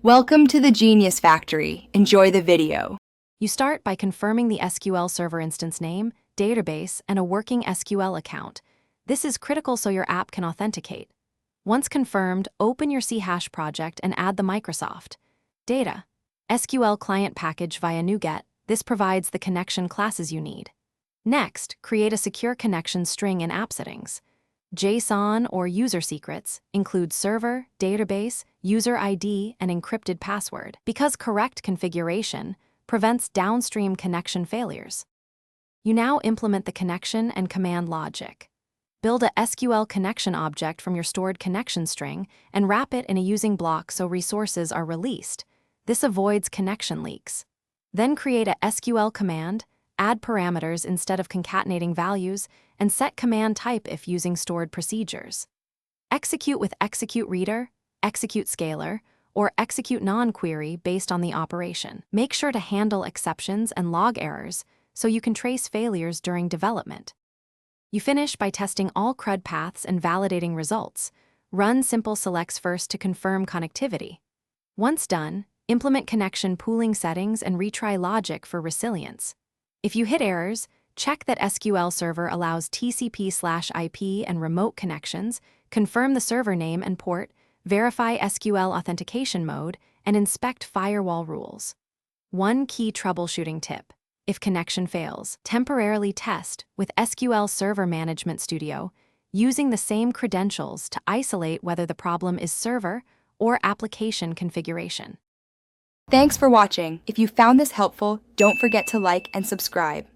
Welcome to the Genius Factory. Enjoy the video. You start by confirming the SQL Server instance name, database, and a working SQL account. This is critical so your app can authenticate. Once confirmed, open your Chash project and add the Microsoft Data SQL client package via NuGet. This provides the connection classes you need. Next, create a secure connection string in app settings. JSON or user secrets include server, database, user ID, and encrypted password, because correct configuration prevents downstream connection failures. You now implement the connection and command logic. Build a SQL connection object from your stored connection string and wrap it in a using block so resources are released. This avoids connection leaks. Then create a SQL command, add parameters instead of concatenating values, and set command type if using stored procedures. Execute with execute reader, execute scalar, or execute non-query based on the operation. Make sure to handle exceptions and log errors so you can trace failures during development. You finish by testing all CRUD paths and validating results. Run simple selects first to confirm connectivity. Once done, implement connection pooling settings and retry logic for resilience. If you hit errors, check that SQL Server allows TCP/IP and remote connections, confirm the server name and port, verify SQL authentication mode, and inspect firewall rules. One key troubleshooting tip: if connection fails, temporarily test with SQL Server Management Studio using the same credentials to isolate whether the problem is server or application configuration. Thanks for watching. If you found this helpful, don't forget to like and subscribe.